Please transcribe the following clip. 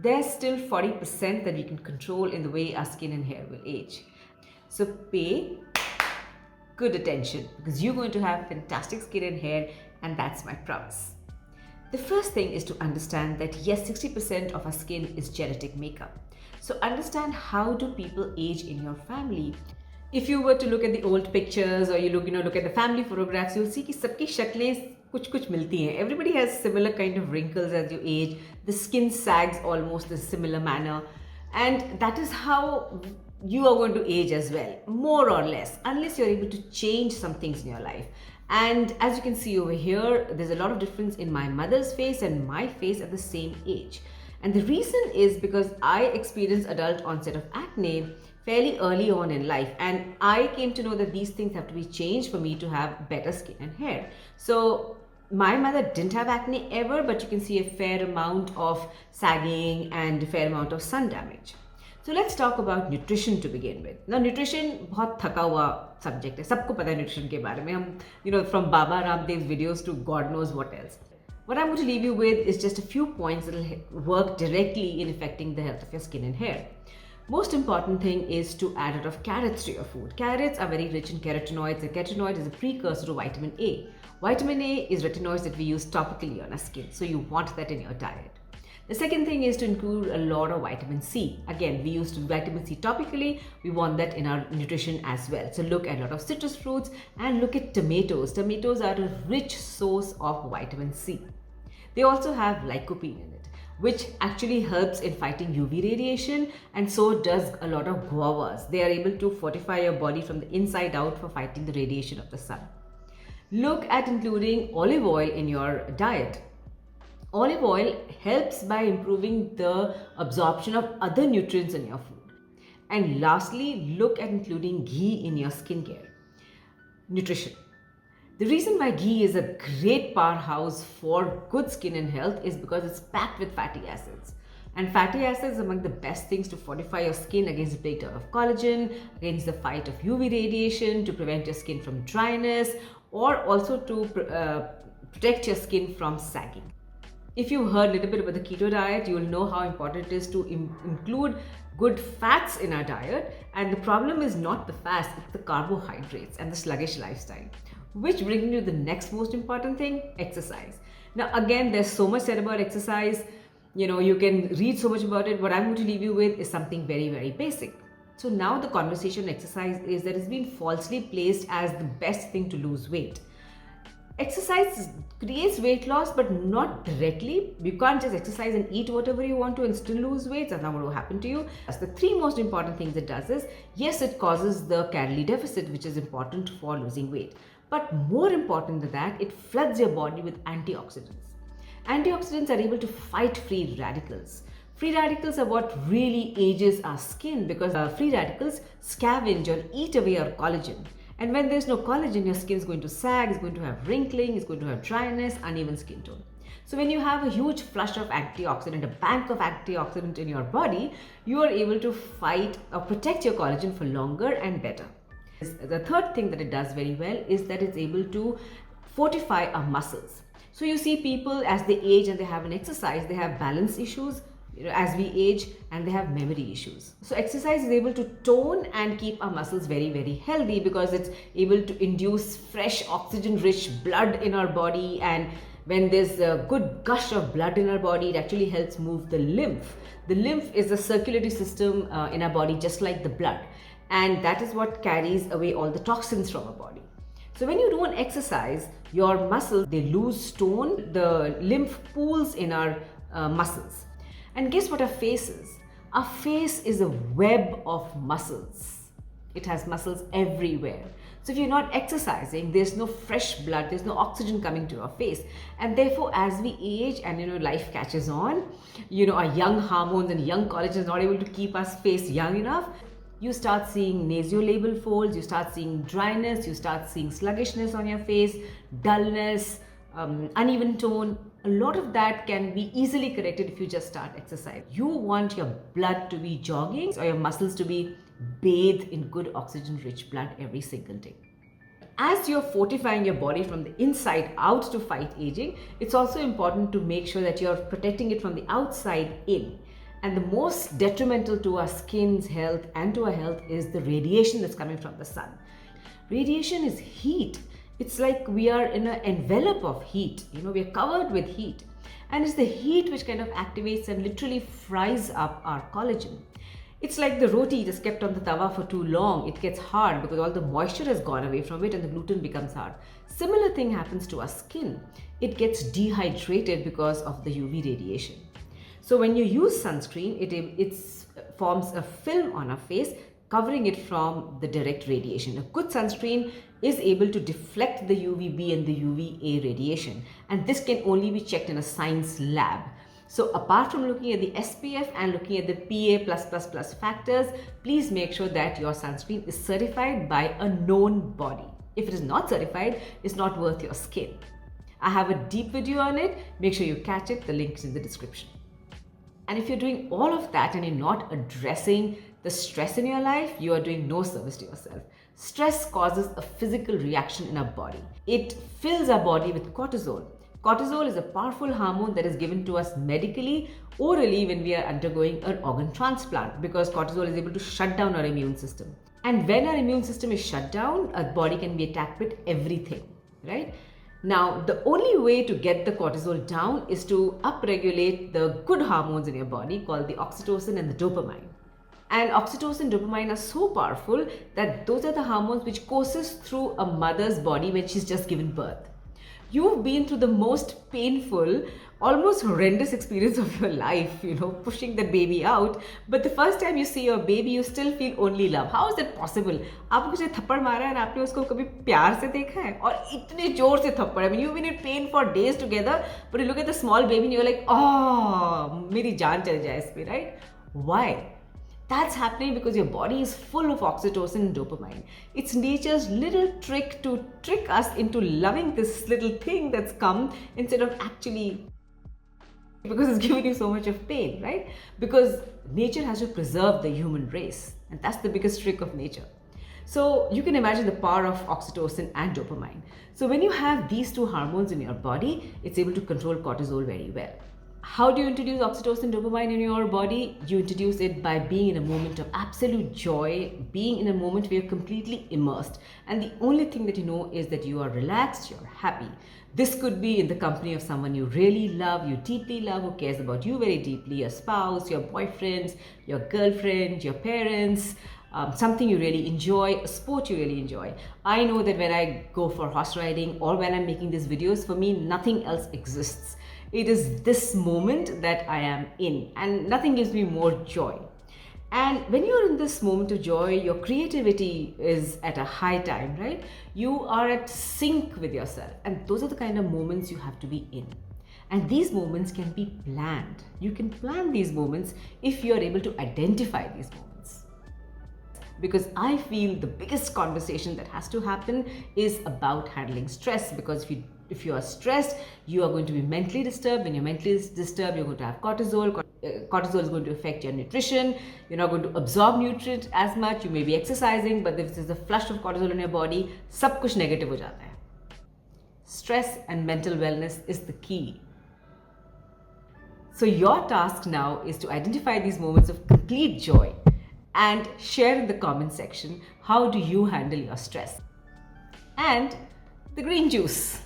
there's still 40% that we can control in the way our skin and hair will age. So pay good attention because you're going to have fantastic skin and hair, and that's my promise. The first thing is to understand that yes, 60% of our skin is genetic makeup. So understand how do people age in your family. If you were to look at the old pictures or you look at the family photographs, you'll see कि सबकी शक्लें कुछ मिलती हैं. Everybody has similar kind of wrinkles as you age. The skin sags almost in a similar manner, and that is how you are going to age as well, more or less, unless you're able to change some things in your life. And as you can see over here, there's a lot of difference in my mother's face and my face at the same age. And the reason is because I experienced adult onset of acne fairly early on in life, and I came to know that these things have to be changed for me to have better skin and hair. So my mother didn't have acne ever, but you can see a fair amount of sagging and a fair amount of sun damage. So let's talk about nutrition to begin with. Now nutrition बहुत थका हुआ subject है, सबको पता है nutrition के बारे में. हम from Baba Ramdev's videos to God knows what else. What I'm going to leave you with is just a few points that will work directly in affecting the health of your skin and hair. Most important thing is to add a lot of carrots to your food. Carrots are very rich in carotenoids. The carotenoid is a precursor to vitamin A. Vitamin A is retinoids that we use topically on our skin, so you want that in your diet. The second thing is to include a lot of vitamin C. Again, we use vitamin C topically. We want that in our nutrition as well. So look at a lot of citrus fruits and look at tomatoes. Tomatoes are a rich source of vitamin C. They also have lycopene in it, which actually helps in fighting UV radiation, and so does a lot of guavas. They are able to fortify your body from the inside out for fighting the radiation of the sun. Look at including olive oil in your diet. Olive oil helps by improving the absorption of other nutrients in your food. And lastly, look at including ghee in your skincare. Nutrition. The reason why ghee is a great powerhouse for good skin and health is because it's packed with fatty acids. And fatty acids are among the best things to fortify your skin against the breakdown of collagen, against the fight of UV radiation, to prevent your skin from dryness, or also to protect your skin from sagging. If you've heard a little bit about the keto diet, you will know how important it is to include good fats in our diet. And the problem is not the fats, it's the carbohydrates and the sluggish lifestyle. Which brings me to the next most important thing, exercise. Now again, there's so much said about exercise. You can read so much about it. What I'm going to leave you with is something very, very basic. So now the conversation on exercise is that it's been falsely placed as the best thing to lose weight. Exercise creates weight loss, but not directly. You can't just exercise and eat whatever you want to and still lose weight. That's not going to happen to you. That's the three most important things it does is, yes, it causes the calorie deficit, which is important for losing weight. But more important than that, it floods your body with antioxidants. Antioxidants are able to fight free radicals. Free radicals are what really ages our skin because free radicals scavenge or eat away our collagen. And when there's no collagen, your skin is going to sag, it's going to have wrinkling, it's going to have dryness, uneven skin tone. So when you have a huge flush of antioxidant, a bank of antioxidant in your body, you are able to fight or protect your collagen for longer and better. The third thing that it does very well is that it's able to fortify our muscles. So you see people as they age and they have an exercise, they have balance issues as we age, and they have memory issues. So exercise is able to tone and keep our muscles very, very healthy because it's able to induce fresh oxygen-rich blood in our body, and when there's a good gush of blood in our body, it actually helps move the lymph. The lymph is a circulatory system in our body just like the blood, and that is what carries away all the toxins from our body. So when you don't exercise, your muscles, they lose tone, the lymph pools in our muscles. And guess what our face is? Our face is a web of muscles. It has muscles everywhere. So if you're not exercising, there's no fresh blood, there's no oxygen coming to our face. And therefore, as we age and life catches on, our young hormones and young collagen is not able to keep our face young enough. You start seeing nasolabial folds, you start seeing dryness, you start seeing sluggishness on your face, dullness, uneven tone. A lot of that can be easily corrected if you just start exercise. You want your blood to be jogging or your muscles to be bathed in good oxygen-rich blood every single day. As you're fortifying your body from the inside out to fight aging, it's also important to make sure that you're protecting it from the outside in. And the most detrimental to our skin's health and to our health is the radiation that's coming from the sun. Radiation is heat. It's like we are in an envelope of heat. We are covered with heat. And it's the heat which kind of activates and literally fries up our collagen. It's like the roti just kept on the tawa for too long. It gets hard because all the moisture has gone away from it and the gluten becomes hard. Similar thing happens to our skin. It gets dehydrated because of the UV radiation. So when you use sunscreen, it forms a film on our face, covering it from the direct radiation. A good sunscreen is able to deflect the UVB and the UVA radiation. And this can only be checked in a science lab. So apart from looking at the SPF and looking at the PA+++ factors, please make sure that your sunscreen is certified by a known body. If it is not certified, it's not worth your skin. I have a deep video on it. Make sure you catch it. The link is in the description. And if you're doing all of that and you're not addressing the stress in your life, you are doing no service to yourself. Stress causes a physical reaction in our body. It fills our body with cortisol. Cortisol is a powerful hormone that is given to us medically, orally when we are undergoing an organ transplant, because cortisol is able to shut down our immune system. And when our immune system is shut down, our body can be attacked with everything, right? Now, the only way to get the cortisol down is to upregulate the good hormones in your body called the oxytocin and the dopamine. And oxytocin and dopamine are so powerful that those are the hormones which courses through a mother's body when she's just given birth. You've been through the most painful, almost horrendous experience of your life, pushing the baby out. But the first time you see your baby, you still feel only love. How is that possible? आपको कुछ थप्पड़ मारा है और आपने उसको कभी प्यार से देखा है? और इतने जोर से थप्पड़. I mean, you've been in pain for days together, but you look at the small baby and you're like, oh, मेरी जान चली जाए इस पे, right? Why? That's happening because your body is full of oxytocin and dopamine. It's nature's little trick to trick us into loving this little thing that's come instead of actually, because it's giving you so much of pain, right? Because nature has to preserve the human race, and that's the biggest trick of nature. So you can imagine the power of oxytocin and dopamine. So when you have these two hormones in your body, it's able to control cortisol very well. How do you introduce oxytocin, dopamine in your body? You introduce it by being in a moment of absolute joy, being in a moment where you're completely immersed. And the only thing that you know is that you are relaxed, you're happy. This could be in the company of someone you really love, you deeply love, who cares about you very deeply, your spouse, your boyfriends, your girlfriend, your parents, something you really enjoy, a sport you really enjoy. I know that when I go for horse riding or when I'm making these videos, for me, nothing else exists. It is this moment that I am in, and nothing gives me more joy. And when you're in this moment of joy, your creativity is at a high time, right? You are at sync with yourself, and those are the kind of moments you have to be in. And these moments can be planned. You can plan these moments if you're able to identify these moments. Because I feel the biggest conversation that has to happen is about handling stress, because if you are stressed, you are going to be mentally disturbed. When you're mentally disturbed, you're going to have cortisol. Cortisol is going to affect your nutrition. You're not going to absorb nutrients as much. You may be exercising, but if there's a flush of cortisol in your body, सब कुछ negative हो जाता है. Stress and mental wellness is the key. So your task now is to identify these moments of complete joy and share in the comment section how do you handle your stress. And the green juice.